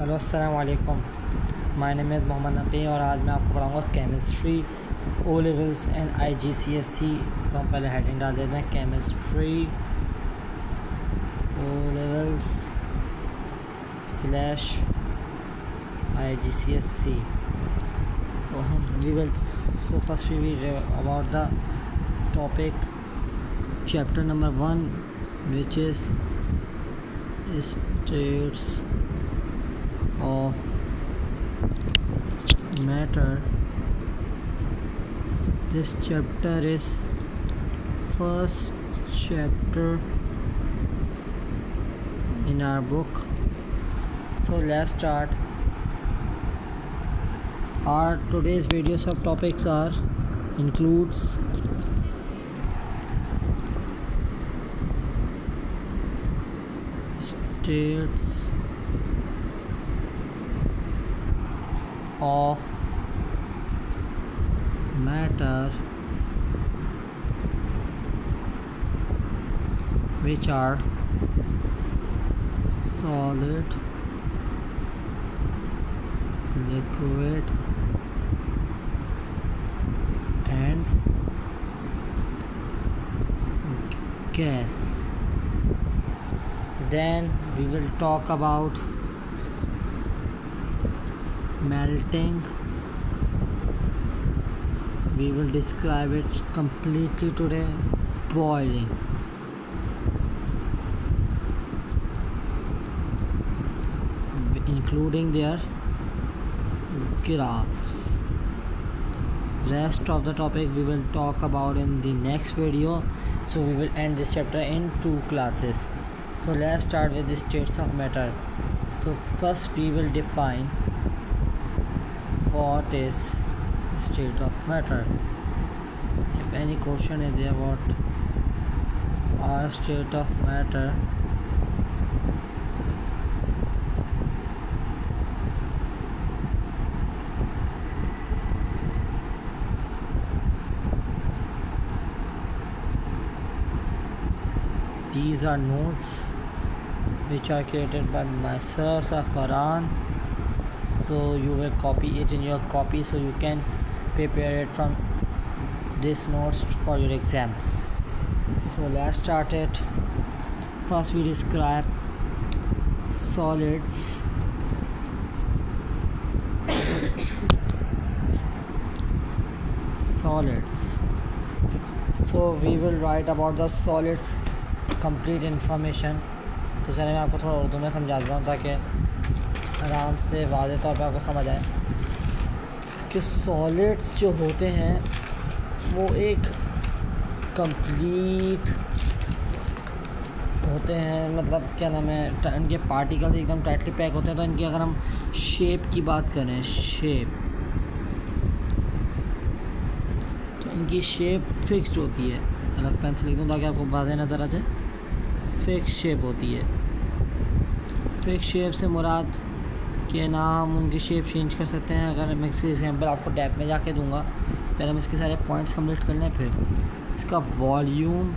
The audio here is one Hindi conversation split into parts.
हेलो अस्सलाम वालेकुम। माय नेम इज़ मोहम्मद नकी और आज मैं आपको पढ़ाऊँगा chemistry O levels and IGCSE। तो हम पहले हेडिंग डाल देते हैं केमिस्ट्री ओ लेवल्स / IGCSE। तो हम first we will about the topic chapter number 1 which is states of matter. This chapter is first chapter in our book, so let's start. Our today's video subtopics are includes states of matter which are solid, liquid and gas. Then we will talk about melting. We will describe it completely today. Boiling, including their graphs. Rest of the topic we will talk about in the next video, so we will end this chapter in 2 classes. So let's start with the states of matter. So first we will define what is state of matter. If any question is there about our state of matter, these are notes which are created by myself Safaran, so you will copy it in your copy so you can prepare it from these notes for your exams. So let's start it. First we describe solids. So we will write about the solids complete information. तो चलिए मैं आपको थोड़ा उर्दू में समझा देता हूँ ताकि आराम से वाज़े तौर पे आपको समझ आए कि सॉलिड्स जो होते हैं वो एक कंप्लीट होते हैं, मतलब क्या नाम है, इनके पार्टिकल्स एकदम टाइटली पैक होते हैं। तो इनकी अगर हम शेप की बात करें, तो इनकी शेप फिक्स्ड होती है। अलग पेन से लिख दूँ ताकि आपको वाज़े नज़र आ जाए। फिक्स शेप होती है। फिक्स शेप से मुराद कि ना हम उनकी शेप चेंज कर सकते हैं। अगर मैं इसके एग्जांपल आपको टैब में जाके दूंगा, पहले हम इसके सारे पॉइंट्स कंप्लीट कर लें। फिर इसका वॉल्यूम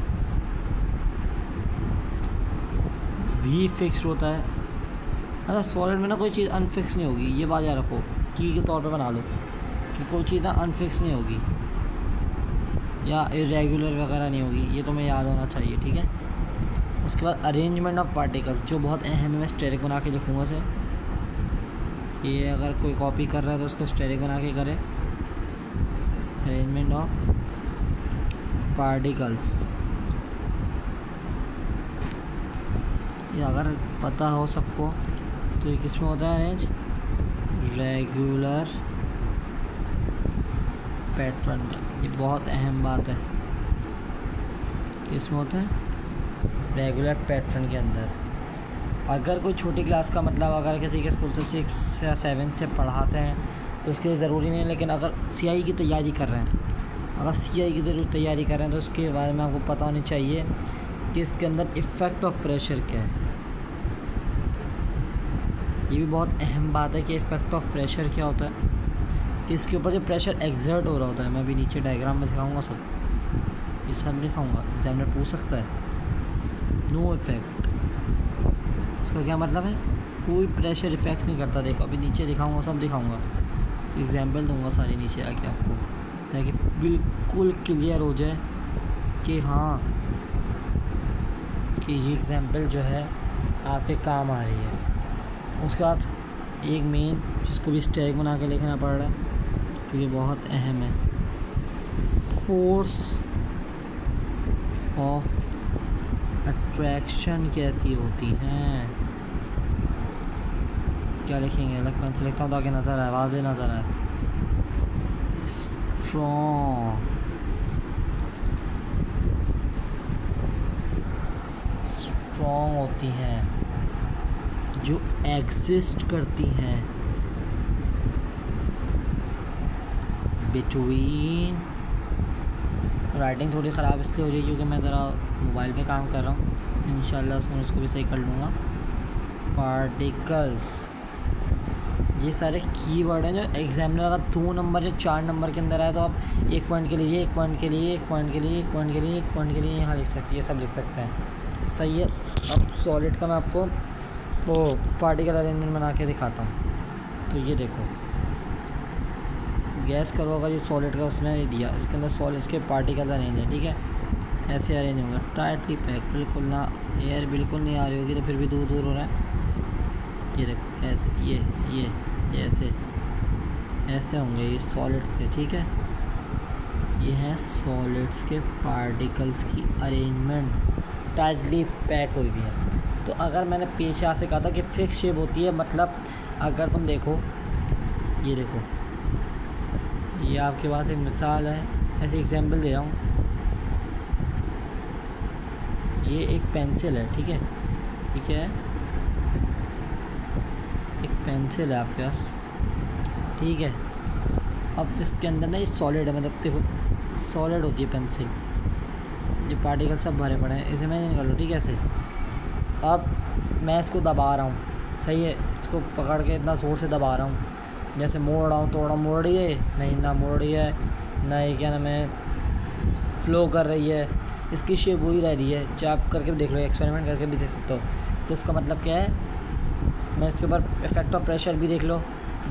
भी फिक्स होता है। अच्छा, सॉलिड में ना कोई चीज़ अनफिक्स नहीं होगी, ये बात याद रखो, की के तौर पे बना लो कि कोई चीज़ ना अनफिक्स नहीं होगी या इरेगुलर वगैरह नहीं होगी, ये तुम्हें याद होना चाहिए, ठीक है। उसके बाद अरेंजमेंट ऑफ पार्टिकल्स जो बहुत अहम है, मैं स्टेरिक बना के लिखूँगा से। ये अगर कोई कॉपी कर रहा है तो उसको स्टेरिक बना के करे। अरेंजमेंट ऑफ पार्टिकल्स, ये अगर पता हो सबको तो ये किस में होता है अरेंज? Regular pattern. ये बहुत अहम बात है, किस में होता है? रेगुलर पैटर्न के अंदर। अगर कोई छोटी क्लास का, मतलब अगर किसी के स्कूल से 6 या 7 से पढ़ाते हैं तो उसके लिए ज़रूरी नहीं है, लेकिन अगर CI की तैयारी कर रहे हैं, तैयारी कर रहे हैं तो उसके बारे में आपको पता होनी चाहिए कि इसके अंदर इफ़ेक्ट ऑफ प्रेशर क्या है। ये भी बहुत अहम बात है कि इफ़ेक्ट ऑफ प्रेशर क्या होता है, कि इसके ऊपर जो प्रेशर एग्जर्ट हो रहा होता है। मैं अभी नीचे डायग्राम में दिखाऊंगा सब, ये सब दिखाऊंगा, एग्जामिनर पूछ सकता है। नो इफेक्ट, इसका क्या मतलब है? कोई प्रेशर इफेक्ट नहीं करता। देखो अभी नीचे दिखाऊंगा, सब दिखाऊंगा, एग्जांपल दूंगा सारे नीचे आके आपको, ताकि बिल्कुल क्लियर हो जाए कि हाँ कि ये एग्जांपल जो है आपके काम आ रही है। उसके बाद एक मेन जिसको भी स्टैग बना के लिखना पड़ रहा है, तो ये बहुत अहम है, फोर्स ऑफ अट्रैक्शन कैसी होती हैं। क्या लिखेंगे, अलग पेन से लिखता हूँ ताकि नज़र आए, वाज़े नज़र आए। स्ट्रॉन्ग होती हैं, जो एग्जिस्ट करती हैं बिटवीन। राइटिंग थोड़ी ख़राब इसलिए हो रही है क्योंकि मैं ज़रा मोबाइल पे काम कर रहा हूँ, इंशाल्लाह उसको भी सही कर लूँगा। पार्टिकल्स, ये सारे कीवर्ड हैं जो एग्जामिनर अगर 2 नंबर या 4 नंबर के अंदर आए तो आप 1 पॉइंट के लिए, 1 पॉइंट के लिए, 1 पॉइंट के लिए, 1 पॉइंट के लिए, 1 पॉइंट के लिए यहाँ लिख सकते हैं, ये सब लिख सकते हैं। सही है। अब सॉलिड का मैं आपको वो पार्टिकल अरेंजमेंट बना के दिखाता हूँ। तो ये देखो, गैस करो अगर ये सॉलिड का उसने दिया, इसके अंदर सॉलिड्स के पार्टिकल अरेंज है, ठीक है, ऐसे अरेंज होंगे टाइटली पैक, बिल्कुल ना एयर बिल्कुल नहीं आ रही होगी तो फिर भी दूर दूर हो रहा है। ये देखो ऐसे, ये ऐसे ऐसे होंगे ये सॉलिड्स के, ठीक है। ये हैं सॉलिड्स के पार्टिकल्स की अरेंजमेंट, टाइटली पैक हुई हुई है। तो अगर मैंने पीछे से कहा था कि फिक्स शेप होती है, मतलब अगर तुम देखो, ये देखो, ये आपके पास एक मिसाल है, ऐसे एग्जांपल दे रहा हूँ। ये एक पेंसिल है, ठीक है, ठीक है, एक पेंसिल है आपके पास, ठीक है। अब इसके अंदर ना ये सॉलिड है, मतलब देखो सॉलिड होती है पेंसिल, ये पार्टिकल सब भरे पड़े हैं, इसे मैं निकाल लूँ, ठीक है ऐसे। अब मैं इसको दबा रहा हूँ, सही है, इसको पकड़ के इतना ज़ोर से दबा रहा हूँ, जैसे मोड़ रहा हूँ, थोड़ा मोड़ रही है, नहीं ना मोड़ रही है, ना ये क्या नाम है फ्लो कर रही है, इसकी शेप वही रह रही है। चाहे आप करके भी देख लो, एक्सपेरिमेंट करके भी देख सकते हो। तो इसका मतलब क्या है, मैं इसके ऊपर इफेक्ट ऑफ प्रेशर भी देख लो,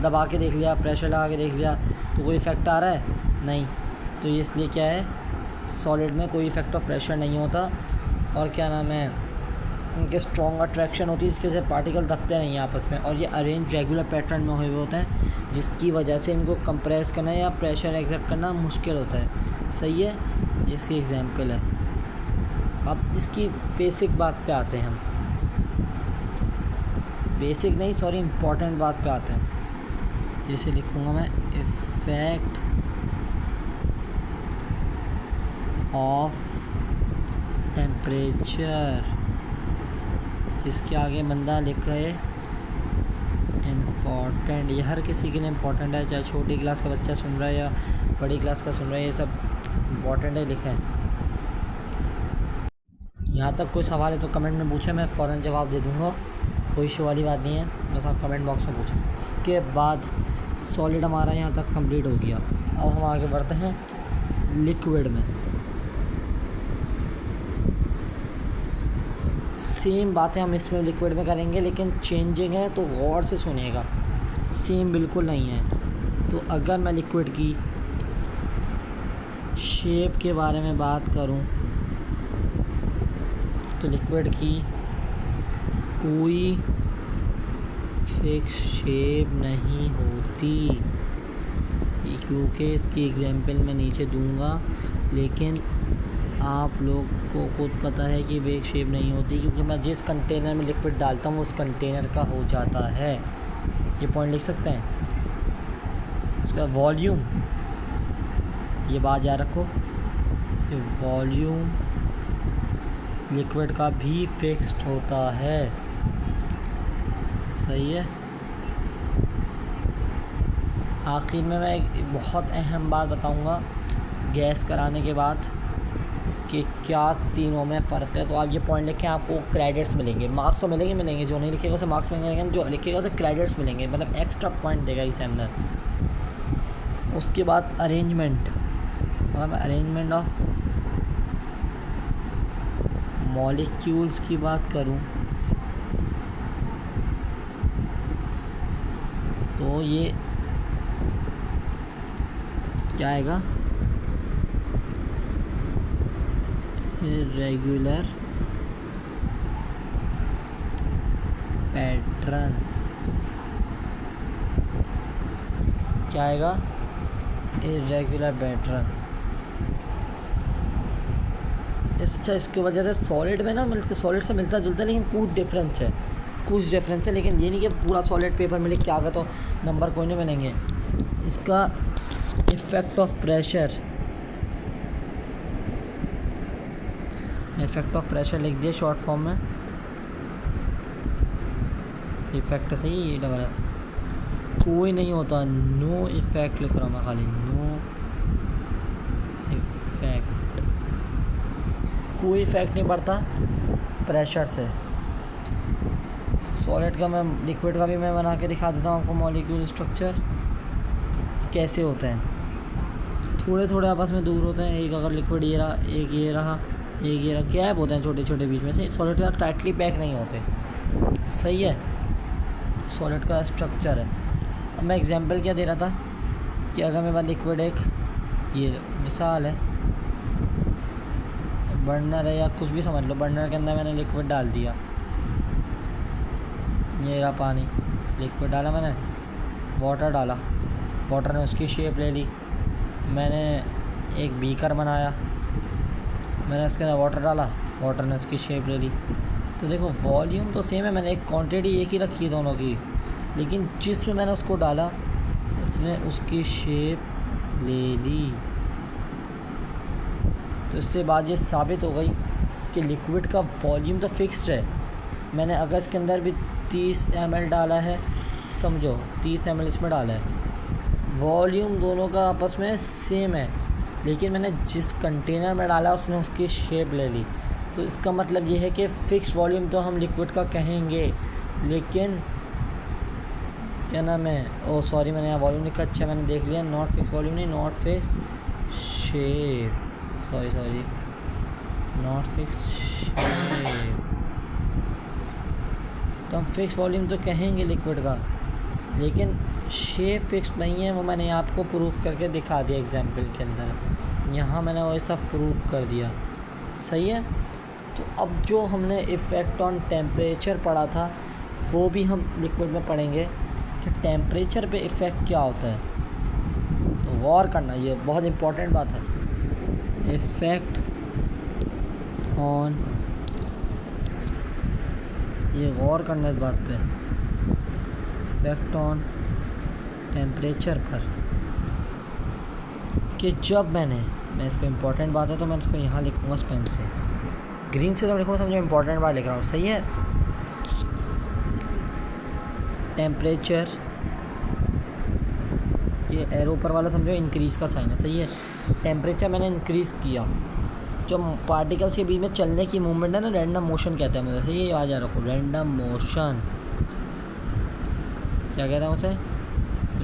दबा के देख लिया, प्रेशर लगा के देख लिया, तो कोई इफेक्ट आ रहा है नहीं। तो ये इसलिए क्या है, सॉलिड में कोई इफेक्ट ऑफ प्रेशर नहीं होता, और क्या नाम है, इनके स्ट्रॉन्ग अट्रैक्शन होती है, इसके से पार्टिकल दबते नहीं हैं आपस में, और ये अरेंज रेगुलर पैटर्न में हुए हुए होते हैं, जिसकी वजह से इनको कंप्रेस करना या प्रेशर एक्सेप्ट करना मुश्किल होता है। सही है, इसकी एग्जांपल है। अब इसकी बेसिक बात पे आते हैं हम, बेसिक नहीं सॉरी इम्पोर्टेंट बात पे आते हैं। जैसे लिखूँगा मैं, इफेक्ट ऑफ टेम्परेचर, जिसके आगे बंदा लिखा है इम्पॉर्टेंट। ये हर किसी के लिए इम्पॉर्टेंट है, चाहे छोटी क्लास का बच्चा सुन रहा है या बड़ी क्लास का सुन रहा है, ये सब इम्पॉर्टेंट है, लिखा है। यहाँ तक कोई सवाल है तो कमेंट में पूछे, मैं फ़ौरन जवाब दे दूँगा, कोई इशू वाली बात नहीं है, बस आप कमेंट बॉक्स में पूछें। उसके बाद सॉलिड हमारा यहाँ तक कंप्लीट हो गया। अब हम आगे बढ़ते हैं लिक्विड में। सेम बातें हम इसमें लिक्विड में करेंगे, लेकिन चेंजिंग है तो गौर से सुनिएगा, सेम बिल्कुल नहीं है। तो अगर मैं लिक्विड की शेप के बारे में बात करूं, तो लिक्विड की कोई फिक्स शेप नहीं होती, क्योंकि इसकी एग्जांपल मैं नीचे दूंगा, लेकिन आप लोग को खुद पता है कि वेग शेप नहीं होती, क्योंकि मैं जिस कंटेनर में लिक्विड डालता हूँ उस कंटेनर का हो जाता है। ये पॉइंट लिख सकते हैं। उसका वॉल्यूम, ये बात याद रखो, कि वॉल्यूम लिक्विड का भी फिक्स्ड होता है। सही है। आखिर में मैं एक बहुत अहम बात बताऊंगा गैस कराने के बाद, कि क्या तीनों में फ़र्क है। तो आप ये पॉइंट लिखें, आपको क्रेडिट्स मिलेंगे, मार्क्स तो मिलेंगे, जो नहीं लिखेगा उसे मार्क्स मिलेंगे, लेकिन जो लिखेगा उसे क्रेडिट्स मिलेंगे, मतलब एक्स्ट्रा पॉइंट देगा एग्जामिनर। उसके बाद अरेंजमेंट, अगर मैं अरेंजमेंट ऑफ मॉलिक्यूल्स की बात करूं, तो ये क्या आएगा, इर्रेगुलर पैटर्न, क्या आएगा, इर्रेगुलर पैटर्न। अच्छा, इसकी वजह से सॉलिड में ना मतलब इसके सॉलिड से मिलता जुलता है, लेकिन कुछ डिफरेंस है, लेकिन ये नहीं कि पूरा सॉलिड पेपर मिले क्या आगा तो नंबर कोई नहीं मिलेंगे। इसका इफेक्ट ऑफ प्रेशर लिख दिया शॉर्ट फॉर्म में। इफेक्ट सही है, ये डबल है, कोई नहीं होता, नो इफेक्ट लिख रहा हूँ मैं, खाली नो इफेक्ट, कोई इफेक्ट नहीं पड़ता प्रेशर से। सॉलिड का मैं, लिक्विड का भी मैं बना के दिखा देता हूँ आपको मॉलिक्यूल स्ट्रक्चर कैसे होते हैं। थोड़े थोड़े आपस में दूर होते हैं, एक अगर लिक्विड ये रहा, एक ये रहा, एक ये रहा, गैप होते हैं छोटे छोटे बीच में से। सॉलिड के साथ टाइटली पैक नहीं होते, सही है, सॉलिड का स्ट्रक्चर है। अब मैं एग्जांपल क्या दे रहा था कि अगर मेरे पास लिक्विड एक, ये मिसाल है बर्नर है या कुछ भी समझ लो, बर्नर के अंदर मैंने लिक्विड डाल दिया, ये रहा पानी, लिक्विड डाला मैंने, वाटर डाला, वाटर ने उसकी शेप ले ली, मैंने एक बीकर बनाया, मैंने उसके अंदर वाटर डाला, वाटर ने उसकी शेप ले ली। तो देखो वॉल्यूम तो सेम है, मैंने एक क्वांटिटी एक ही रखी है दोनों की, लेकिन जिसमें मैंने उसको डाला इसने उसकी शेप ले ली। तो इससे बात ये साबित हो गई कि लिक्विड का वॉल्यूम तो फिक्स्ड है। मैंने अगर इसके अंदर भी 30 ml डाला है, समझो 30 ml इसमें डाला है, वॉल्यूम दोनों का आपस में सेम है, लेकिन मैंने जिस कंटेनर में डाला उसने उसकी शेप ले ली। तो इसका मतलब ये है कि फ़िक्स्ड वॉल्यूम तो हम लिक्विड का कहेंगे, लेकिन क्या नाम है, ओ सॉरी मैंने यहाँ वॉल्यूम लिखा, अच्छा मैंने देख लिया, नॉट फिक्स वॉल्यूम नहीं, not fix shape, sorry not fix shape. तो हम फिक्स वॉल्यूम तो कहेंगे लिक्विड का, लेकिन शेप फिक्स नहीं है, वो मैंने आपको प्रूफ करके दिखा दिया एग्जाम्पल के अंदर, यहाँ मैंने वो सब प्रूफ कर दिया, सही है। तो अब जो हमने इफ़ेक्ट ऑन टेम्परेचर पढ़ा था वो भी हम लिक्विड में पढ़ेंगे कि टेम्परेचर पे इफ़ेक्ट क्या होता है। तो गौर करना, ये बहुत इम्पोर्टेंट बात है, इफ़ेक्ट ऑन, ये गौर करना इस बात पे, इफ़ेक्ट ऑन टेम्परेचर पर, कि जब मैं इसको इम्पोर्टेंट बात है तो मैं इसको यहाँ लिखूँगा इस पेन से, ग्रीन से तो लिखूँगा, समझो इम्पोर्टेंट बात लिख रहा हूँ, सही है। टेम्परेचर, ये एरो ऊपर वाला समझो इंक्रीज़ का साइन है, सही है। टेम्परेचर मैंने इंक्रीज़ किया, जो पार्टिकल्स के बीच में चलने की मूवमेंट है ना, रैंडम मोशन कहते हैं मुझे, सही है, याद रखो, रैंडम मोशन, क्या कहते हैं उसे,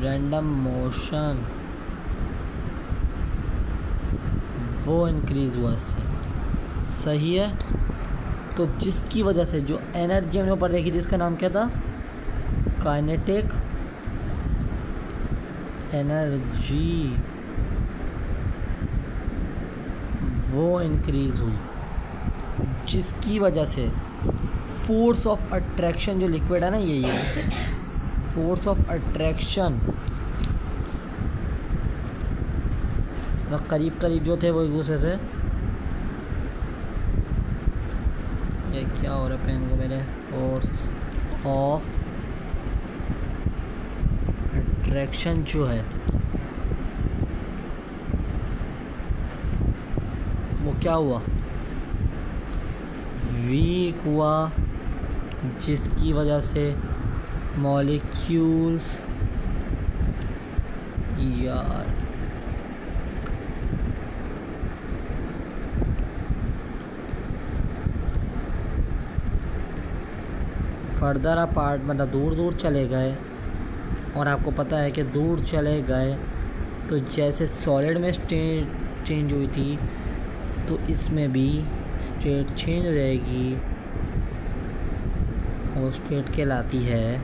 रैंडम मोशन, वो इंक्रीज़ हुआ इससे, सही है। तो जिसकी वजह से जो एनर्जी हमने ऊपर देखी थी उसका नाम क्या था, काइनेटिक एनर्जी, वो इंक्रीज़ हुई, जिसकी वजह से फोर्स ऑफ अट्रैक्शन, जो लिक्विड है ना, यही है फोर्स ऑफ अट्रैक्शन, करीब करीब जो थे वो एक दूसरे से, ये क्या हो रहा है पेन को मेरे, फोर्स ऑफ अट्रैक्शन जो है वो क्या हुआ, वीक हुआ, जिसकी वजह से मॉलिक्यूल्स, यार फर्दर अपार्ट, मतलब दूर दूर चले गए, और आपको पता है कि दूर चले गए तो जैसे सॉलिड में स्टेट चेंज हुई थी तो इसमें भी स्टेट चेंज हो जाएगी, वो स्टेट कहलाती है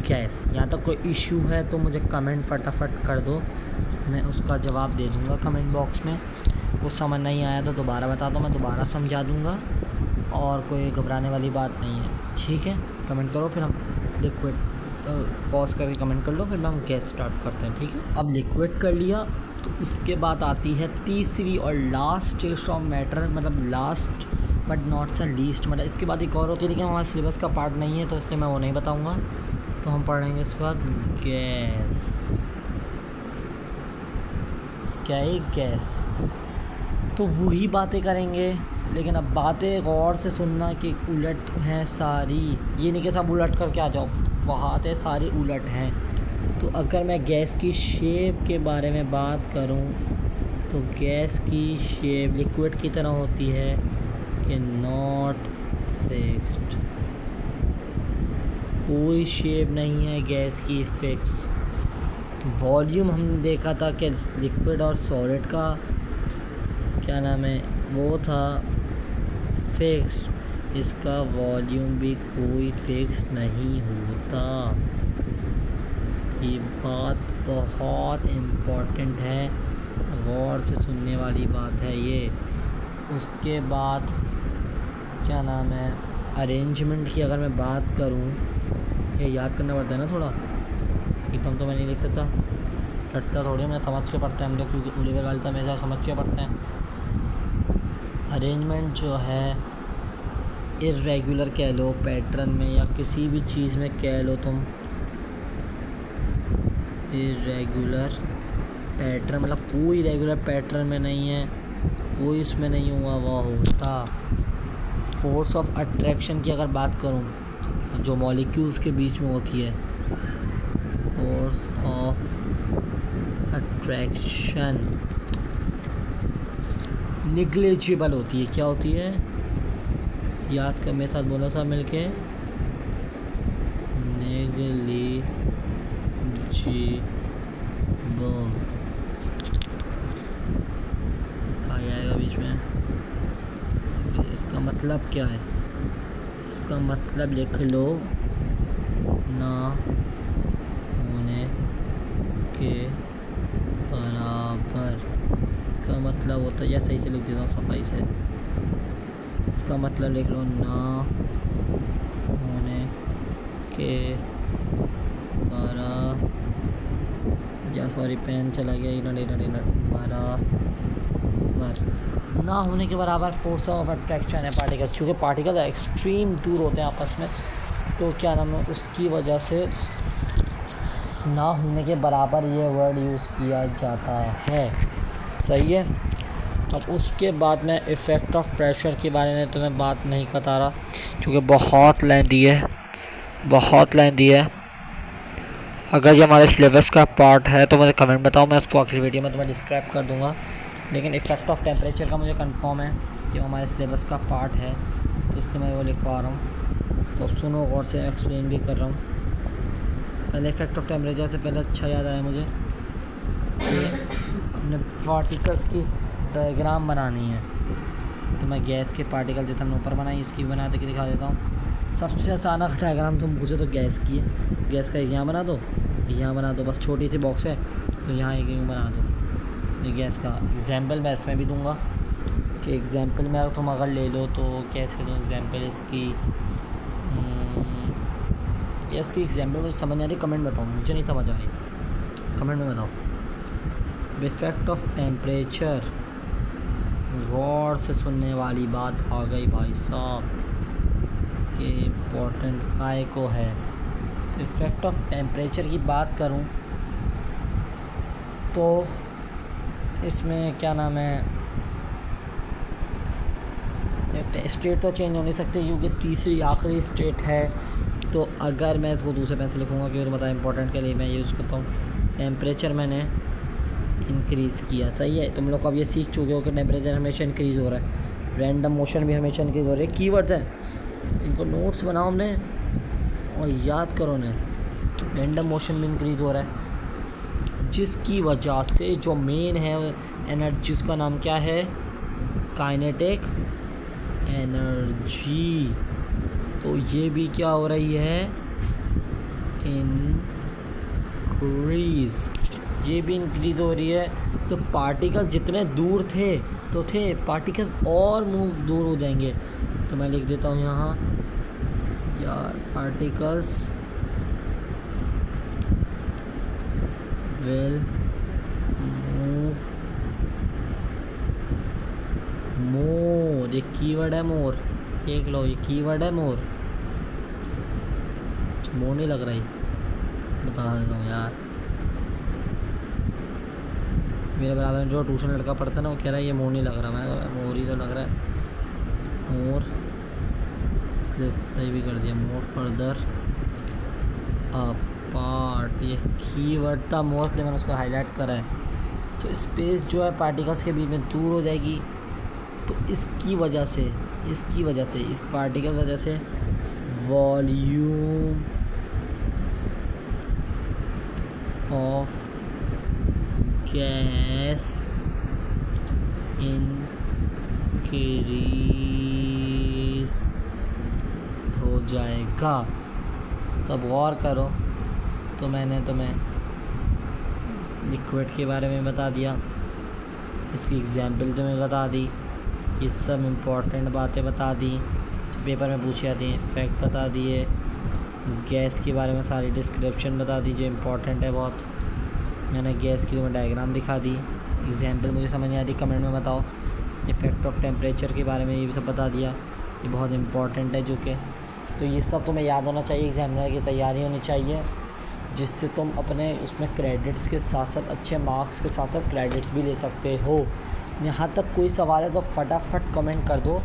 गैस। यहाँ तक कोई इशू है तो मुझे कमेंट फटाफट कर दो, मैं उसका जवाब दे दूँगा कमेंट बॉक्स में। कुछ समझ नहीं आया तो दोबारा बता दो, मैं दोबारा समझा दूँगा, और कोई घबराने वाली बात नहीं है, ठीक है। कमेंट करो, फिर हम लिक्विड पॉज करके कमेंट कर लो, फिर हम गैस स्टार्ट करते हैं, ठीक है। अब लिक्विड कर लिया तो उसके बाद आती है तीसरी और लास्ट स्टेज ऑफ मैटर, मतलब last but not the least, मतलब इसके बाद एक और होती है लेकिन हमारे सिलेबस का पार्ट नहीं है तो इसलिए मैं वो नहीं बताऊँगा। तो हम पढ़ेंगे इसके बाद गैस। क्या है गैस? तो वही बातें करेंगे, लेकिन अब बातें गौर से सुनना कि उलट हैं सारी, ये नहीं कि सब उलट करके आ जाओ, बातें सारी उलट हैं। तो अगर मैं गैस की शेप के बारे में बात करूं तो गैस की शेप लिक्विड की तरह होती है कि नॉट फिक्स्ड, कोई शेप नहीं है गैस की फिक्स। वॉल्यूम हमने देखा था कि लिक्विड और सॉलिड का क्या नाम है वो था फिक्स, इसका वॉल्यूम भी कोई फिक्स नहीं होता। ये बात बहुत इम्पोर्टेंट है, गौर से सुनने वाली बात है ये। उसके बाद क्या नाम है अरेंजमेंट की अगर मैं बात करूं, ये याद करना पड़ता है ना थोड़ा, एकदम तो मैं नहीं लिख सकता, रट्टा थोड़ी मैं समझ के पढ़ते हैं हम लोग, क्योंकि ओ लेवल वाले तो हमेशा समझ के पढ़ते हैं। अरेंजमेंट जो है इर्रेगुलर कह लो पैटर्न में, या किसी भी चीज़ में कह लो तुम, इर्रेगुलर पैटर्न मतलब कोई रेगुलर पैटर्न में नहीं है, कोई इसमें नहीं हुआ वो होता। फोर्स ऑफ अट्रैक्शन की अगर बात करूं जो मॉलिक्यूल्स के बीच में होती है, फोर्स ऑफ अट्रैक्शन निग्लेजिबल होती है। क्या होती है? याद कर मेरे साथ बोलो सब मिलके, नेग्लिजिबल। आ जाएगा बीच में। इसका मतलब क्या है? इसका मतलब लिख लो, ना होने के बराबर। इसका मतलब होता है, या सही से लिख देता हूँ सफाई से, इसका मतलब लिख लो, ना होने के बराबर, या सॉरी पेन चला गया, इनट बराबर, ना होने के बराबर फोर्स ऑफ अट्रैक्शन है पार्टिकल्स, क्योंकि पार्टिकल एक्सट्रीम दूर होते हैं आपस में, तो क्या नाम है उसकी वजह से ना होने के बराबर ये वर्ड यूज़ किया जाता है। सही है। अब उसके बाद मैं इफ़ेक्ट ऑफ प्रेशर के बारे में तो मैं बात नहीं बता रहा, क्योंकि बहुत लेंथी है, बहुत लेंथी है। अगर ये हमारे सिलेबस का पार्ट है तो मुझे कमेंट बताओ, मैं उसको आखिरी वीडियो में तुम्हें डिस्क्राइब कर दूंगा। लेकिन इफ़ेक्ट ऑफ टेम्परेचर का मुझे कंफर्म है कि वो हमारे सिलेबस का पार्ट है, तो इसलिए मैं वो लिखवा रहा हूँ। तो सुनो गौर से, एक्सप्लेन भी कर रहा हूँ। पहले इफ़ेक्ट ऑफ टेम्परेचर से पहले अच्छा याद आया मुझे कि हमने पार्टिकल्स की डायग्राम बनानी है, तो मैं गैस के पार्टिकल जैसे हमने ऊपर बनाई, इसकी बना के दिखा देता हूँ। सबसे आसान डायग्राम तुम पूछो तो गैस की है। गैस का एक यहाँ बना दो, यहाँ बना दो, बस छोटी सी बॉक्स है तो यहाँ एक यूँ बना दो। ये गैस का एग्जाम्पल मैं इसमें भी दूँगा कि एग्जाम्पल में तुम अगर ले लो तो कैसे दो एग्जाम्पल इसकी। इसकी एग्जाम्पल मुझे समझ नहीं आ रही, कमेंट बताओ, मुझे नहीं समझ आ रही, कमेंट में बताओ। इफेक्ट ऑफ टेम्परेचर, गौर से सुनने वाली बात आ गई भाई साहब, कि इम्पोर्टेंट काय को है। तो इफेक्ट ऑफ टेम्परेचर की बात करूं तो इसमें क्या नाम है, स्टेट तो चेंज हो नहीं सकते क्योंकि तीसरी आखिरी स्टेट है। तो अगर मैं इसको दूसरे पेन से लिखूँगा क्योंकि बता इंपॉर्टेंट के लिए मैं यूज़ करता हूँ। टेम्परेचर मैंने इंक्रीज़ किया, सही है। तुम लोग को अब ये सीख चुके हो कि टेम्परेचर हमेशा इंक्रीज़ हो रहा है, रैंडम मोशन भी हमेशा इंक्रीज़ हो रही है। कीवर्ड्स हैं, इनको नोट्स बनाओ हमने और याद करो ने। रैंडम मोशन भी इंक्रीज़ हो रहा है, जिसकी वजह से जो मेन है एनर्जी, जिसका नाम क्या है, काइनेटिक एनर्जी। तो ये भी क्या हो रही है, इंक्रीज, ये भी इंक्रीज हो रही है। तो पार्टिकल जितने दूर थे पार्टिकल्स और मूव दूर हो जाएंगे। तो मैं लिख देता हूँ यहाँ यार, पार्टिकल्स विल मूव मोर, ये कीवर्ड है मोर, देख लो ये कीवर्ड है मोर। मोर नहीं लग रहा है, बता देता हूँ यार। मेरे बराबर में जो ट्यूशन लड़का पढ़ता है ना, वो कह रहा है ये मोर नहीं लग रहा। मैं मोर ही तो लग रहा है, मोर, इसलिए सही भी कर दिया। मोर फर्दर अपार्ट, ये कीवर्ड था मोर, इसलिए मैंने उसको हाईलाइट करा है। तो स्पेस जो है पार्टिकल्स के बीच में दूर हो जाएगी। तो इसकी वजह से इस पार्टिकल वजह से वॉल्यूम ऑफ गैस इंक्रीज हो जाएगा। तो अब गौर करो, तो मैंने तुम्हें लिक्विड के बारे में बता दिया, इसकी एग्जाम्पल तुम्हें बता दी, ये सब इम्पोर्टेंट बातें बता दी पेपर में पूछी जाती हैं, फैक्ट बता दिए, गैस के बारे में सारी डिस्क्रिप्शन बता दी जो इम्पोर्टेंट है बहुत। मैंने गैस की तुम्हें डायग्राम दिखा दी। एग्जाम्पल मुझे समझ नहीं आती, कमेंट में बताओ। इफेक्ट ऑफ टेम्परेचर के बारे में ये भी सब बता दिया, ये बहुत इम्पोर्टेंट है जो कि। तो ये सब तुम्हें याद होना चाहिए, एग्जामिनर की तैयारी होनी चाहिए, जिससे तुम अपने उसमें क्रेडिट्स के साथ साथ अच्छे मार्क्स के साथ साथ क्रेडिट्स भी ले सकते हो। यहाँ तक कोई सवाल है तो फटाफट कमेंट कर दो,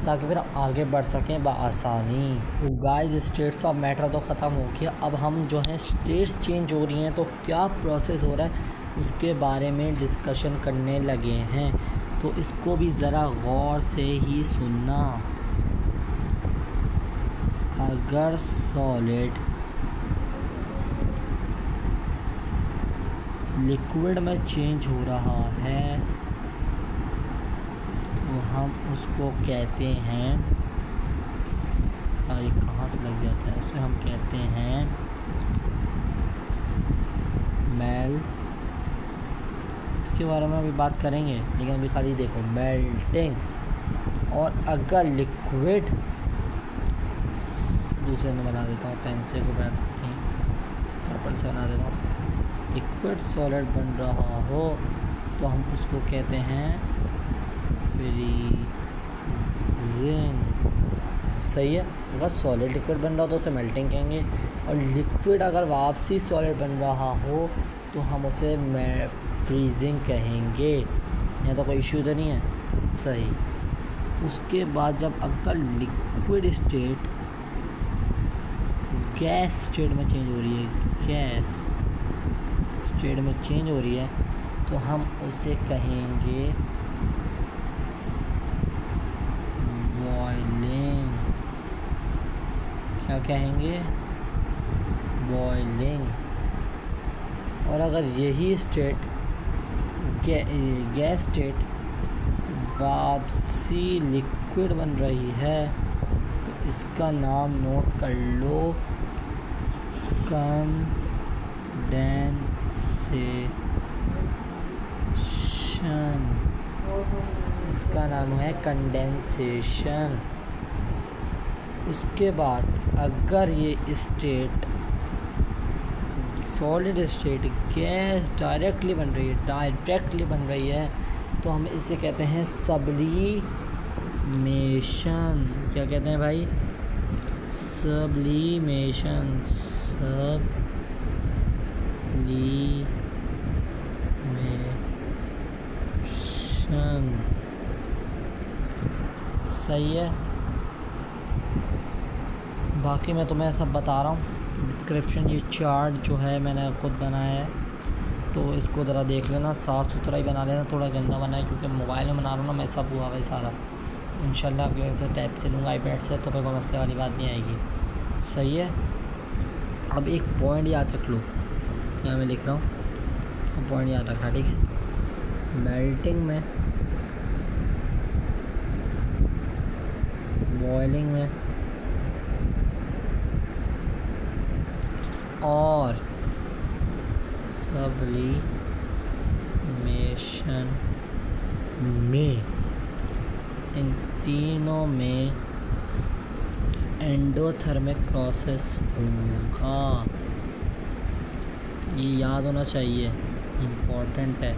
ताकि फिर आगे बढ़ सकें बआसानी। तो गाइस, स्टेट्स ऑफ मैटर तो ख़त्म हो गया। अब हम जो हैं स्टेट्स चेंज हो रही हैं तो क्या प्रोसेस हो रहा है उसके बारे में डिस्कशन करने लगे हैं। तो इसको भी ज़रा गौर से ही सुनना। अगर सॉलिड लिक्विड में चेंज हो रहा है तो हम उसको कहते हैं, ये कहाँ से लग जाता है, उसे हम कहते हैं मेल। इसके बारे में अभी बात करेंगे, लेकिन अभी खाली देखो मेल्टिंग। और अगर लिक्विड, दूसरे में बना देता हूँ, पेंसिल को पर्पल से बना देता हूँ, लिक्विड सॉलिड बन रहा हो तो हम उसको कहते हैं फ्रीजिंग। सही है। अगर सॉलिड लिक्विड बन रहा हो तो उसे मेल्टिंग कहेंगे, और लिक्विड अगर वापसी सॉलिड बन रहा हो तो हम उसे फ्रीजिंग कहेंगे। यहाँ तो कोई इश्यू तो नहीं है, सही। उसके बाद जब अगर लिक्विड स्टेट गैस स्टेट में चेंज हो रही है, गैस स्टेट में चेंज हो रही है तो हम उसे कहेंगे बॉइलिंग। क्या कहेंगे? बॉइलिंग। और अगर यही स्टेट गैस स्टेट वापसी लिक्विड बन रही है तो इसका नाम नोट कर लो, कंडेंसेशन। इसका नाम है कंडेंसेशन। उसके बाद अगर ये state solid state gas directly बन रही है तो हम इसे कहते हैं सब्लिमेशन। क्या कहते हैं भाई? सब्लिमेशन। सही है। बाकी मैं तुम्हें सब बता रहा हूँ, डिस्क्रिप्शन ये चार्ट जो है मैंने ख़ुद बनाया है, तो इसको ज़रा देख लेना, साफ़ सुथरा ही बना लेना, थोड़ा गंदा बना है क्योंकि मोबाइल में बना रहा हूँ ना मैं, सब हुआ भाई सारा। इंशाल्लाह अगले से टाइप से लूँगा आईपैड से, तो फिर कोई मसले वाली बात नहीं आएगी। सही है। अब एक पॉइंट याद रख लो, यहाँ मैं लिख रहा हूँ, पॉइंट याद रखना, ठीक है? मेल्टिंग में, बॉइलिंग में सब्लिमेशन में, इन तीनों में एंडोथर्मिक प्रोसेस होगा। ये याद होना चाहिए, इम्पोर्टेंट है।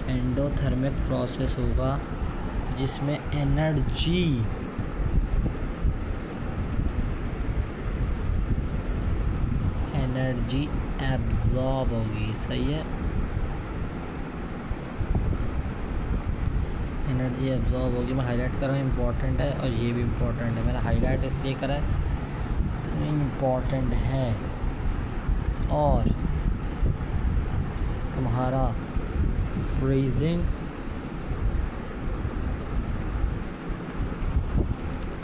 एंडोथर्मिक प्रोसेस होगा जिसमें एनर्जी एब्जॉर्ब होगी। सही है, एनर्जी एब्जॉर्ब होगी। मैं हाईलाइट कर रहा हूँ, इम्पोर्टेंट है। और ये भी इम्पोर्टेंट है, मैंने हाईलाइट इसलिए करा है तो इम्पोर्टेंट है। और तुम्हारा फ्रीजिंग,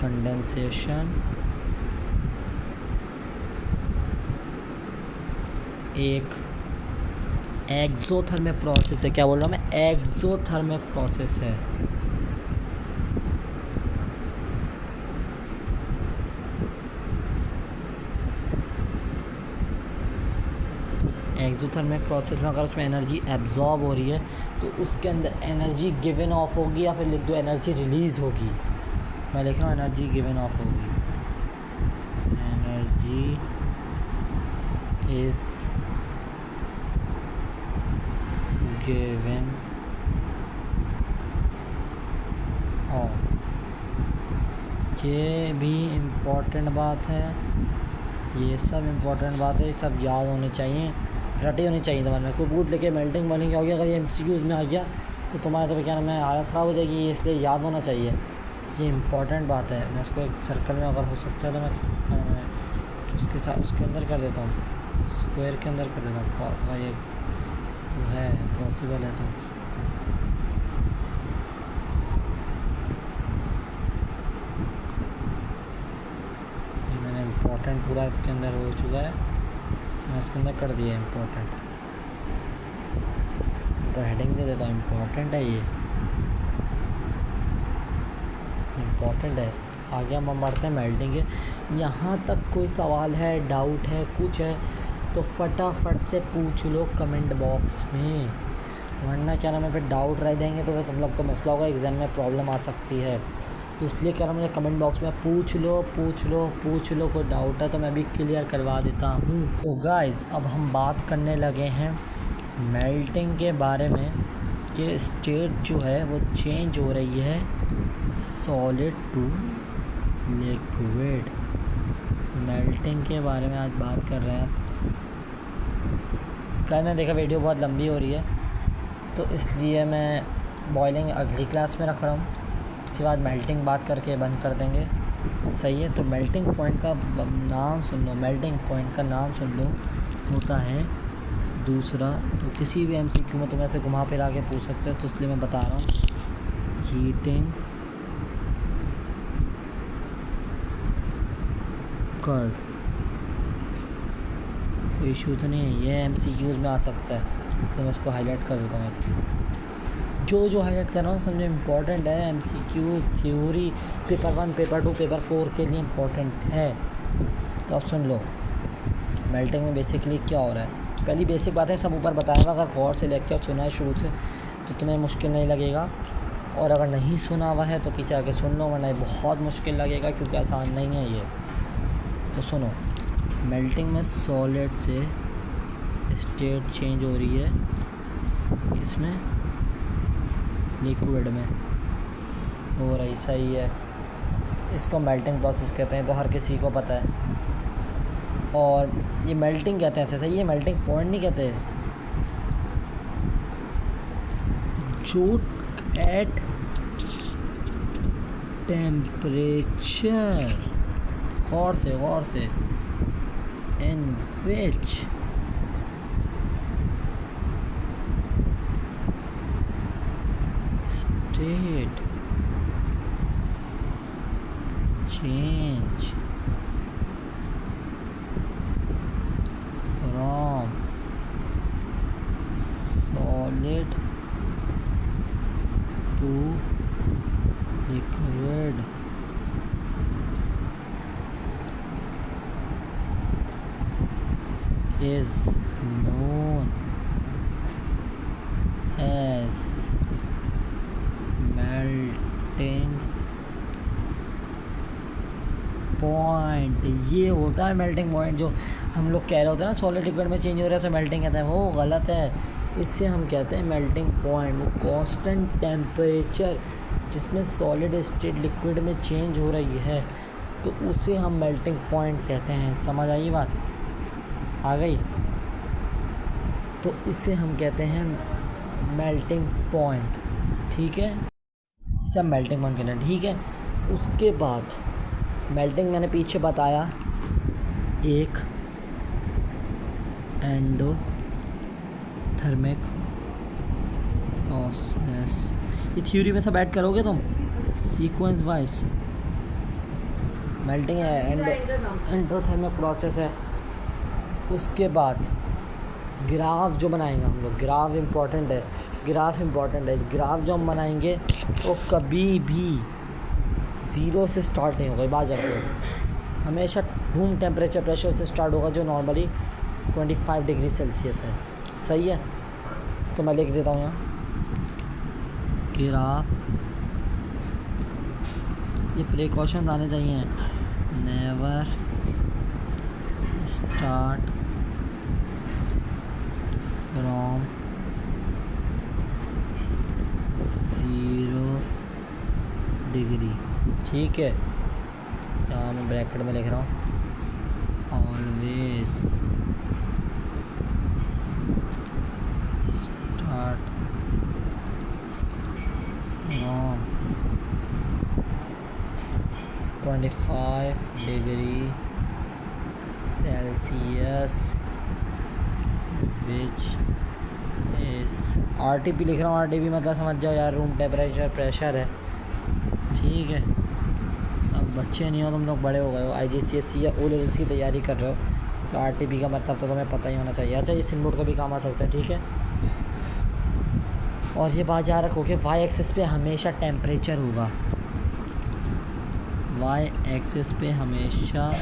कंडेंसेशन एक एक्सोथर्मिक प्रोसेस है। क्या बोल रहा हूँ मैं? एक्सोथर्मिक प्रोसेस है। एक्सोथर्मिक प्रोसेस में अगर उसमें एनर्जी एब्जॉर्ब हो रही है तो उसके अंदर एनर्जी गिवन ऑफ होगी, या फिर लिख दो एनर्जी रिलीज़ होगी। मैं लिख रहा हूँ एनर्जी गिवन ऑफ होगी। Energy is given of. ये भी इम्पोर्टेंट बात है, ये सब इम्पोर्टेंट बात है। ये सब याद होने चाहिए, रटे होनी चाहिए तुम्हारे में। कोई बूट लेके मेल्टिंग बॉइलिंग क्या होगी, अगर ये MCQs में आ गया तो तुम्हारे तो क्या नाम है हालत ख़राब हो जाएगी। इसलिए याद होना चाहिए, ये इम्पोर्टेंट बात है। मैं इसको एक सर्कल में अगर हो सकता है तो मैं उसके साथ उसके अंदर कर देता हूँ, स्क्वायर के अंदर कर देता हूँ। अगर ये वो है पॉसिबल है तो ये मैंने इम्पोर्टेंट पूरा इसके अंदर हो चुका है, मैं इसके अंदर कर दिया इम्पोर्टेंट। तो हेडिंग दे देता हूँ, इम्पोर्टेंट है, ये इम्पोर्टेंट है। आगे हम बढ़ते हैं मेल्टिंग के। यहाँ तक कोई सवाल है, डाउट है, कुछ है तो फटाफट से पूछ लो कमेंट बॉक्स में, वरना क्या नाम है फिर डाउट रह जाएंगे तो फिर तुम लोग का मसला होगा, एग्ज़ाम में प्रॉब्लम आ सकती है। तो इसलिए कह रहा हूँ मुझे कमेंट बॉक्स में पूछ लो, कोई डाउट है तो मैं भी क्लियर करवा देता हूँ। तो गाइस अब हम बात करने लगे हैं मेल्टिंग के बारे में कि स्टेट जो है वो चेंज हो रही है सॉलिड टू लिक्विड। मेल्टिंग के बारे में आज बात कर रहे हैं। कल मैंने देखा वीडियो बहुत लंबी हो रही है तो इसलिए मैं बॉइलिंग अगली क्लास में रख रहा हूँ। इसके बाद मेल्टिंग बात करके बंद कर देंगे। सही है, तो मेल्टिंग पॉइंट का नाम सुन लो, मेल्टिंग पॉइंट का नाम सुन लो, होता है दूसरा। तो किसी भी MCQ में तुम ऐसे घुमा फिरा के पूछ सकते हो, तो इसलिए मैं बता रहा हूँ हीटिंग कर्व। कोई इशू तो नहीं है, ये MCQs में आ सकता है, इसलिए मैं इसको हाईलाइट कर देता हूँ। जो हाईलाइट कर रहा हूँ समझो इम्पोर्टेंट है। MCQ theory paper 1, paper 2, paper 4 के लिए इम्पोर्टेंट है। तो अब सुन लो मेल्टिंग में बेसिकली क्या हो रहा है। पहली बेसिक बात है, सब ऊपर बताया। अगर गौर से लेक्चर सुना है शुरू से तो तुम्हें मुश्किल नहीं लगेगा, और अगर नहीं सुना हुआ है तो पीछे आके सुन लो, वरना बहुत मुश्किल लगेगा क्योंकि आसान नहीं है ये। तो सुनो, मेल्टिंग में सॉलिड से स्टेट चेंज हो रही है, किसमें? लिक्विड में हो रही। सही है, इसको मेल्टिंग प्रोसेस कहते हैं, तो हर किसी को पता है। और ये मेल्टिंग कहते हैं, सही है, मेल्टिंग पॉइंट नहीं कहते हैं। जो एट टेम्परेचर, गौर से in which state change from solid to liquid is known melting point, ये होता है मेल्टिंग पॉइंट। जो हम लोग कह रहे होते हैं ना सॉलिड लिक्विड में चेंज हो रहा है तो मेल्टिंग कहते हैं, वो गलत है। इससे हम कहते हैं मेल्टिंग पॉइंट। वो कांस्टेंट टेम्परेचर जिसमें सॉलिड स्टेट लिक्विड में चेंज हो रही है तो उसे हम मेल्टिंग पॉइंट कहते हैं। समझ आई बात? आ गई? तो इसे हम कहते हैं मेल्टिंग पॉइंट, ठीक है। इसे हम मेल्टिंग पॉइंट कहते हैं, ठीक है। उसके बाद मेल्टिंग मैंने पीछे बताया, एक एंडोथर्मिक प्रोसेस। ये थ्योरी में सब ऐड करोगे तुम sequence wise. Melting endothermic process है। उसके बाद ग्राफ जो बनाएंगे हम लोग, ग्राफ इम्पॉर्टेंट है, ग्राफ जो हम बनाएंगे वो कभी भी ज़ीरो से स्टार्ट नहीं होगा। बात जाकर हमेशा रूम टेम्परेचर प्रेशर से स्टार्ट होगा जो नॉर्मली 25 डिग्री सेल्सियस है। सही है? तो मैं लिख देता हूँ यहाँ ग्राफ। ये प्रिकॉशन आने चाहिए, नेवर स्टार्ट फ्रॉम 0 डिग्री, ठीक है। यहाँ मैं ब्रैकेट में लिख रहा हूँ always start from 25 degree Celsius विच इस RTP लिख रहा हूँ। RTP मतलब समझ जाओ यार, रूम टेम्परेचर प्रेशर है, ठीक है। अब बच्चे नहीं हो तुम लोग, बड़े हो गए हो, IGCSE या O levels की तैयारी कर रहे हो तो RTP का मतलब तो तुम्हें पता ही होना चाहिए। अच्छा, ये सिम्बोर्ड का भी काम आ सकता है, ठीक है। और ये बात याद रखो कि वाई एक्सिस पे हमेशा टेम्परेचर होगा, वाई एक्सिस पे हमेशा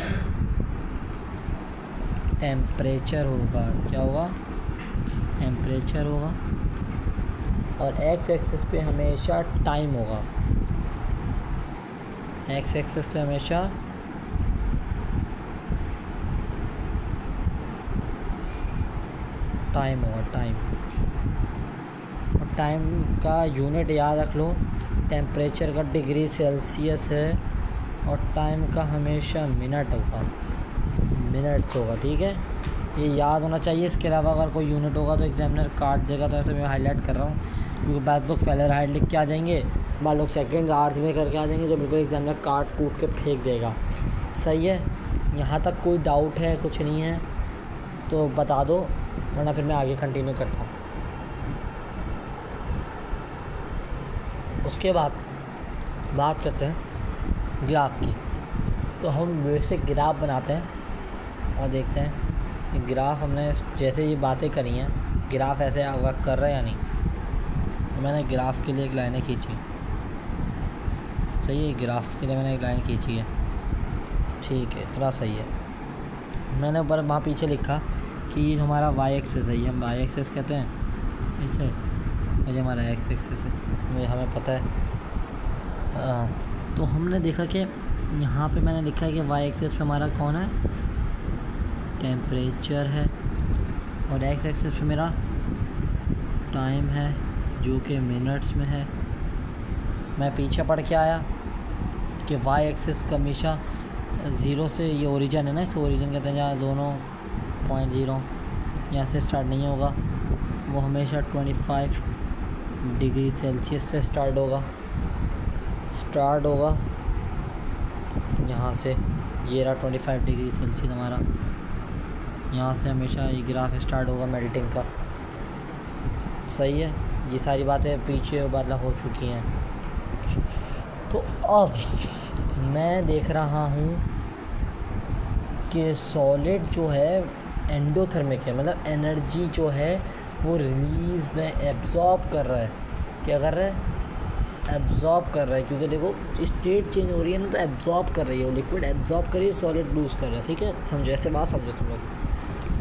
टेम्परेचर होगा। क्या होगा? टेम्परेचर होगा। और एक्स एक्सिस पे हमेशा टाइम होगा। एक्स एक्सिस पे हमेशा टाइम होगा, टाइम। और टाइम का यूनिट याद रख लो, टेम्परेचर का डिग्री सेल्सियस है और टाइम का हमेशा मिनट होगा, मिनट्स होगा, ठीक है। ये याद होना चाहिए। इसके अलावा अगर कोई यूनिट होगा तो एग्जामिनर काट देगा, तो ऐसे मैं हाईलाइट कर रहा हूँ क्योंकि बाद लोग फेलर लिख के आ जाएंगे, बाद लोग सेकेंड आवर्स में करके आ जाएंगे जो बिल्कुल एग्जामिनर काट कूट के फेंक देगा। सही है? यहाँ तक कोई डाउट है? कुछ नहीं है तो बता दो, वरना फिर मैं आगे कंटिन्यू करता हूँ। उसके बाद बात करते हैं ग्राफ की। तो हम बेसिक ग्राफ बनाते हैं और देखते हैं ग्राफ हमने जैसे ये बातें करी हैं, ग्राफ ऐसे वर्क कर रहा है या नहीं। तो मैंने ग्राफ के लिए एक लाइनें खींची, सही है। ग्राफ के लिए मैंने एक लाइन खींची है, ठीक है, इतना सही है। मैंने ऊपर वहाँ पीछे लिखा कि ये हमारा वाई एक्सिस है, ये हम वाई एक्सिस कहते हैं इसे, और ये हमारा एक्स एक्सिस है, ये हमें पता है। तो हमने देखा कि यहाँ पे मैंने लिखा है कि वाई एक्सिस पे हमारा कौन है? टेम्परेचर है। और एक्स एक्सिस पे मेरा टाइम है जो कि मिनट्स में है। मैं पीछे पढ़ के आया कि वाई एक्सिस का हमेशा 0 से, ये ओरिजिन है ना, इस ओरिजिन कहते हैं जहाँ दोनों 0.0 यहाँ से स्टार्ट नहीं होगा, वो हमेशा 25 डिग्री सेल्सियस से स्टार्ट होगा यहाँ से। ये रहा 25 डिग्री सेल्सियस हमारा, यहाँ से हमेशा ये ग्राफ स्टार्ट होगा मेल्टिंग का। सही है? ये सारी बातें पीछे बदला हो चुकी हैं। तो अब मैं देख रहा हूँ कि सॉलिड जो है एंडोथर्मिक है, मतलब एनर्जी जो है वो रिलीज़ एब्जॉर्ब कर रहा है। क्या कर रहा है? एब्जॉर्ब कर रहा है, क्योंकि देखो स्टेट चेंज हो रही है ना, तो एब्जॉर्ब कर रही है, वो लिक्विड एब्जॉर्ब कर रही है, सॉलिड लूज़ कर रहा है। ठीक है, समझो, ऐसे बात समझो तुम लोग।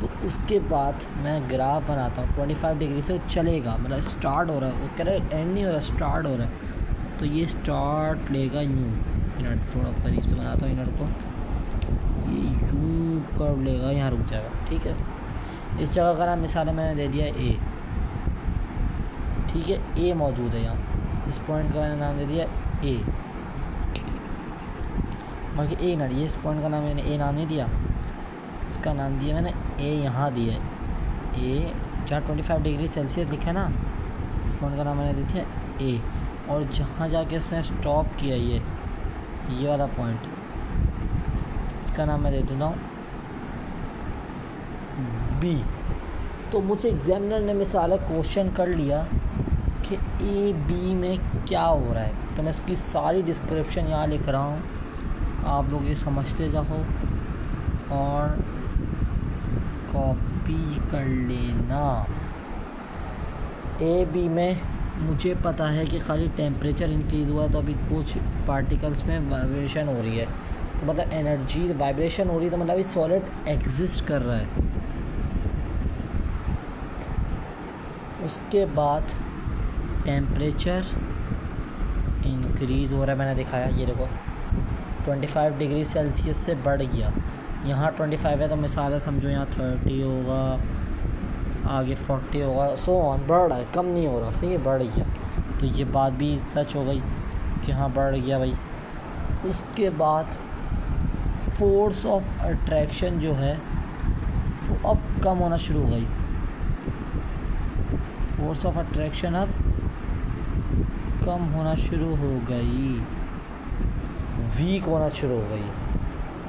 तो उसके बाद मैं ग्राफ बनाता हूँ 25 डिग्री से चलेगा, मतलब स्टार्ट हो रहा है, वो कह रहा है एंड नहीं हो रहा, स्टार्ट हो रहा है। तो ये स्टार्ट लेगा यूँ, मिनट थोड़ा करीब से बनाता हूँ मिनट को, ये यूँ कर लेगा, यहाँ रुक जाएगा। ठीक है, इस जगह का नाम मिसाल है मैंने दे दिया ए। ठीक है, ए मौजूद है यहाँ, इस पॉइंट का मैंने नाम दे दिया ए, बाकी ए ना, ये इस पॉइंट का नाम मैंने ए नाम नहीं दिया, इसका नाम दिया मैंने ए, यहाँ दिया ए, जहाँ 25 डिग्री सेल्सियस लिखा है ना, इस पॉइंट का नाम मैंने दे दिया ए। और जहाँ जाके इसने स्टॉप किया ये वाला पॉइंट, इसका नाम मैं दे देता हूँ बी। तो मुझे एग्जामिनर ने मिसाल क्वेश्चन कर लिया कि ए बी में क्या हो रहा है, तो मैं इसकी सारी डिस्क्रिप्शन यहाँ लिख रहा हूँ, आप लोग ये समझते जाओ और कॉपी कर लेना। ए बी में मुझे पता है कि खाली टेम्परेचर इंक्रीज़ हुआ तो अभी कुछ पार्टिकल्स में वाइब्रेशन हो रही है, तो मतलब एनर्जी वाइब्रेशन हो रही है, तो मतलब अभी सॉलिड एग्जिस्ट कर रहा है। उसके बाद टेम्परेचर इंक्रीज़ हो रहा है, मैंने दिखाया, ये देखो 25 डिग्री सेल्सियस से बढ़ गया, यहाँ 25 है तो मिसाल है समझो यहाँ 30 होगा, आगे 40 होगा, सो ऑन, बढ़ रहा है, कम नहीं हो रहा, सही है, बढ़ गया। तो ये बात भी सच हो गई कि हाँ बढ़ गया भाई। उसके बाद फोर्स ऑफ अट्रैक्शन जो है वो अब कम होना शुरू हो गई, फोर्स ऑफ अट्रैक्शन अब कम होना शुरू हो गई, वीक होना शुरू हो गई,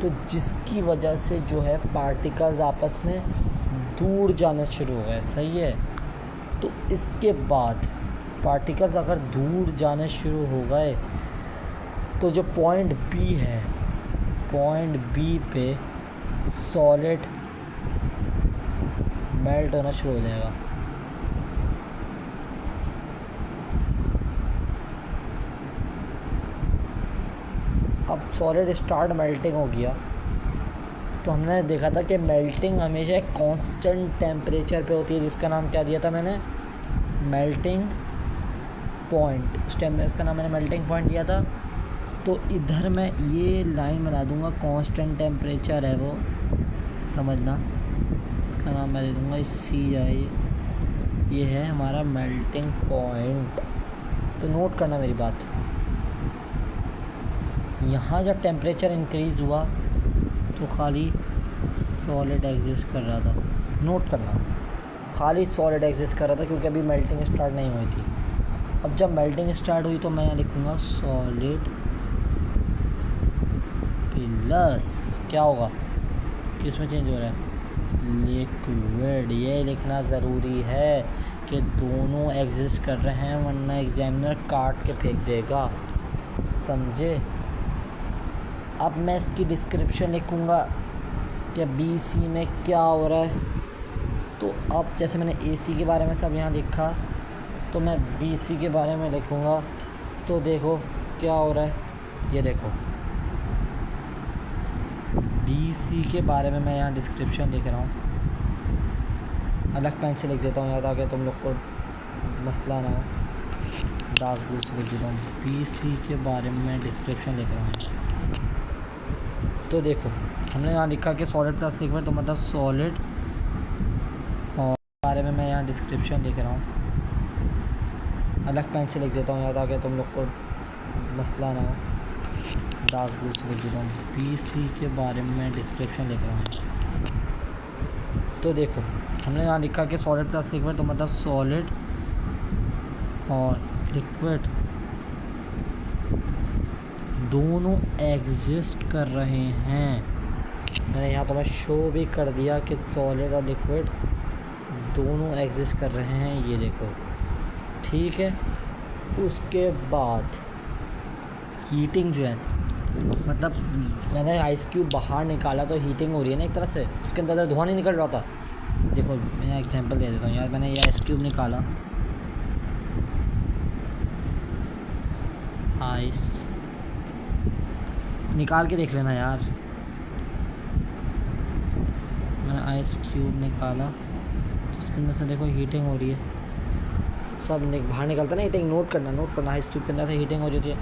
तो जिसकी वजह से जो है पार्टिकल्स आपस में दूर जाना शुरू हो गए। सही है, तो इसके बाद पार्टिकल्स अगर दूर जाने शुरू हो गए तो जो पॉइंट बी है, पॉइंट बी पे सॉलिड मेल्ट होना शुरू हो जाएगा। अब सॉलिड स्टार्ट मेल्टिंग हो गया, तो हमने देखा था कि मेल्टिंग हमेशा एक कांस्टेंट टेम्परेचर पे होती है, जिसका नाम क्या दिया था मैंने, मेल्टिंग पॉइंट। उस टाइम में इसका नाम मैंने मेल्टिंग पॉइंट दिया था। तो इधर मैं ये लाइन बना दूंगा, कांस्टेंट टेम्परेचर है वो, समझना, इसका नाम मैं दे दूंगा सी आई, ये है हमारा मेल्टिंग पॉइंट। तो नोट करना मेरी बात, यहाँ जब टेम्परेचर इंक्रीज़ हुआ तो खाली सॉलिड एग्जिस्ट कर रहा था, नोट करना, खाली सॉलिड एग्जिस्ट कर रहा था क्योंकि अभी मेल्टिंग स्टार्ट नहीं हुई थी। अब जब मेल्टिंग स्टार्ट हुई तो मैं यहाँ लिखूँगा सॉलिड प्लस क्या होगा, किस में चेंज हो रहा है, लिक्विड। ये लिखना ज़रूरी है कि दोनों एग्जिस्ट कर रहे हैं, वरना एग्जामिनर काट के फेंक देगा, समझे। अब मैं इसकी डिस्क्रिप्शन लिखूँगा कि बी सी में क्या हो रहा है। तो अब जैसे मैंने ए सी के बारे में सब यहाँ लिखा, तो मैं बी सी के बारे में लिखूँगा। तो देखो क्या हो रहा है, ये देखो बी सी के बारे में मैं यहाँ डिस्क्रिप्शन लिख रहा हूँ, अलग पेन से लिख देता हूँ यहाँ ताकि तुम लोग को मसला ना हो, डार्क ब्लू से लिख देता हूँ। बी सी के बारे में मैं डिस्क्रिप्शन लिख रहा हूँ। तो देखो हमने यहाँ लिखा कि सॉलिड प्लस लिक्विड, तो मतलब सॉलिड, और बारे में मैं यहाँ डिस्क्रिप्शन लिख रहा हूँ, अलग पेन से लिख देता हूँ यहाँ ताकि तुम लोग को मसला ना हो, डार्क ब्लू से लिख देता हूँ। बी सी के बारे में मैं डिस्क्रिप्शन लिख रहा हूँ। तो देखो हमने यहाँ लिखा कि सॉलिड प्लस लिक्विड, तो मतलब सॉलिड और लिक्विड दोनों एग्जिस्ट कर रहे हैं। मैंने यहाँ तो मैं शो भी कर दिया कि सॉलिड और लिक्विड दोनों एग्जिस्ट कर रहे हैं, ये देखो, ठीक है। उसके बाद हीटिंग जो है, मतलब मैंने आइस क्यूब बाहर निकाला तो हीटिंग हो रही है ना एक तरह से, उसके अंदर से धुआं नहीं निकल रहा था। देखो मैं एग्जांपल दे देता हूँ यार, मैंने ये आइस क्यूब निकाला, आइस निकाल के देख लेना यार, मैंने आइस क्यूब निकाला तो उसके अंदर से देखो हीटिंग हो रही है, सब बाहर निकलता है ना, हीटिंग नोट करना इस ट्यूब के अंदर से हीटिंग हो जाती है,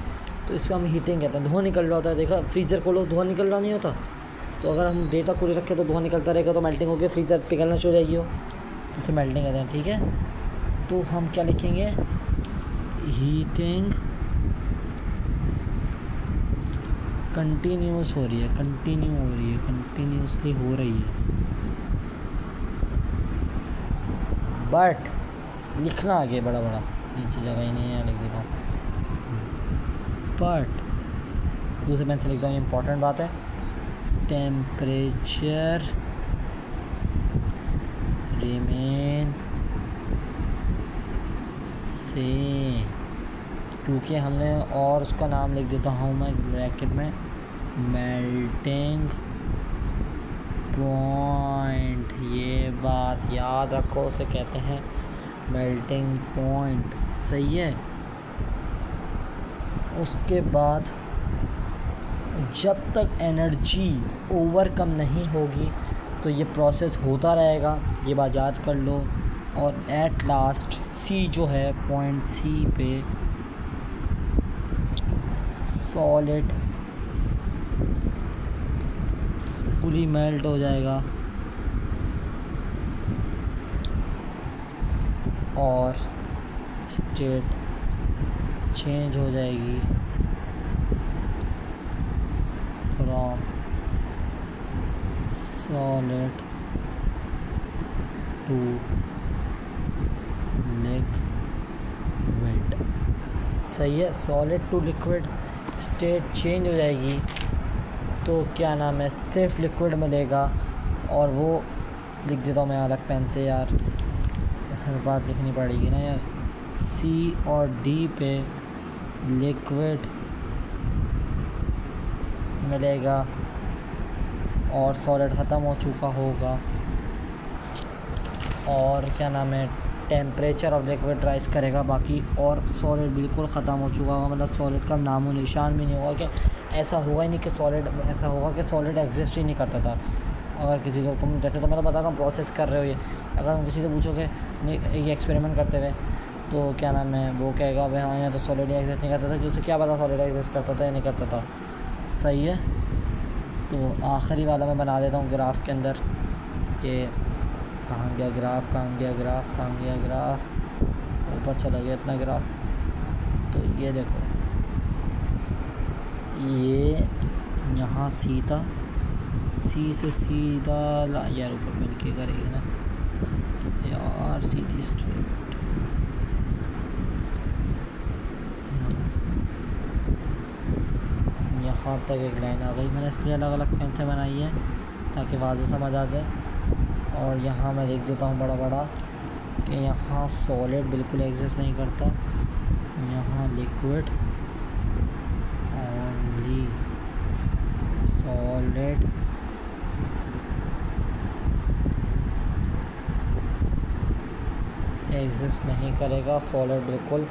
तो इसका हम हीटिंग कहते हैं। धुआं निकल रहा होता है, देखा फ्रीज़र खोलो धुआं निकल रहा नहीं होता, तो अगर हम डेटा खुले रखें तो धुआं निकलता रहेगा, तो मेल्टिंग हो गया, फ्रीज़र पिघलना शुरू हो जाएगी वो, तो इसे मेल्टिंग कहते हैं। ठीक है, तो हम क्या लिखेंगे, हीटिंग कंटिन्यूस हो रही है, कंटिन्यूसली हो रही है, बट लिखना आगे बड़ा नीचे जगह ही नहीं है, लिख देता हूँ बट, दूसरे पेन से लिखता हूँ, ये इंपॉर्टेंट बात है, टेम्परेचर रिमेन सेम, क्योंकि हमने, और उसका नाम लिख देता हूँ मैं ब्रैकेट में, मेल्टिंग पॉइंट। ये बात याद रखो, उसे कहते हैं मेल्टिंग पॉइंट। सही है। उसके बाद जब तक एनर्जी ओवरकम नहीं होगी तो ये प्रोसेस होता रहेगा, ये बात याद कर लो। और एट लास्ट सी जो है, पॉइंट सी पे सॉलिड फुली मेल्ट हो जाएगा और स्टेट चेंज हो जाएगी फ्रॉम सॉलिड टू लिक्विड। सही है, solid to liquid state change हो जाएगी, तो क्या नाम है, सिर्फ लिक्विड मिलेगा। और वो लिख देता हूँ मैं अलग पेन से यार, हर बात लिखनी पड़ेगी ना यार। सी और डी पे लिक्विड मिलेगा और सॉलिड ख़त्म हो चुका होगा। और क्या नाम है, टेम्परेचर ऑफ लिक्विड राइज करेगा बाकी, और सॉलिड बिल्कुल ख़त्म हो चुका होगा, मतलब सॉलिड का नामो निशान भी नहीं होगा। कि ऐसा होगा ही नहीं कि सॉलिड, ऐसा होगा कि सॉलिड एग्जिस्ट ही नहीं करता था। अगर किसी को तुम, जैसे तो मैं तो बता रहा हूँ प्रोसेस कर रहे हो ये, अगर तुम किसी से पूछोगे ये एक्सपेरिमेंट करते हुए, तो क्या नाम है, वो कहेगा भाई हाँ यहाँ तो सॉलिड ही एग्जिस्ट नहीं करता था, कि उसे क्या पता सॉलिड एग्जिस्ट करता था या नहीं करता था। सही है। तो आखिरी वाला मैं बना देता हूँ ग्राफ के अंदर, कि कहाँ गया ग्राफ, ग्राफ ऊपर चला गया इतना ग्राफ। तो ये देखो, ये यहाँ सीधा, सी से सीधा यार ऊपर मिल के करेगी ना यार, सीधी स्ट्रेट यहाँ तक एक लाइन आ गई। मैंने इसलिए अलग अलग पेन से बनाई है ताकि वाज़ेह समझ आ जाए। और यहाँ मैं लिख देता हूँ बड़ा कि यहाँ सॉलिड बिल्कुल एग्जिस्ट नहीं करता, यहाँ लिक्विड ओनली, सॉलिड एग्जिस्ट नहीं करेगा, सॉलिड बिल्कुल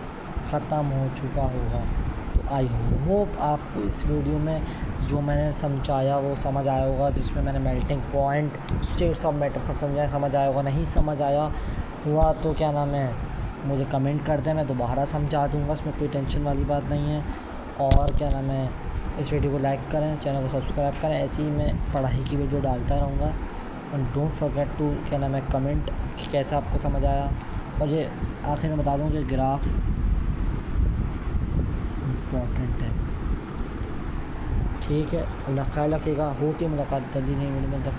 ख़त्म हो चुका होगा। तो आई होप आपको इस वीडियो में जो मैंने समझाया वो समझ आया होगा, जिसमें मैंने melting point, states of matter सब समझाया, समझ आया होगा। नहीं समझ आया हुआ तो क्या नाम है, मुझे कमेंट कर दें, मैं दोबारा समझा दूँगा, इसमें कोई टेंशन वाली बात नहीं है। और क्या नाम है, इस वीडियो को लाइक करें, चैनल को सब्सक्राइब करें, ऐसे ही मैं पढ़ाई की वीडियो डालता रहूँगा। और डोंट फॉरगेट टू क्या नाम है कमेंट कि कैसा आपको समझ आया। और ये आखिर में बता दूँ कि ग्राफ इम्पॉर्टेंट है। ठीक है, अल्लाह ख्याल रखिएगा, होती है मुलाकात जल्दी नई वीडियो में, तक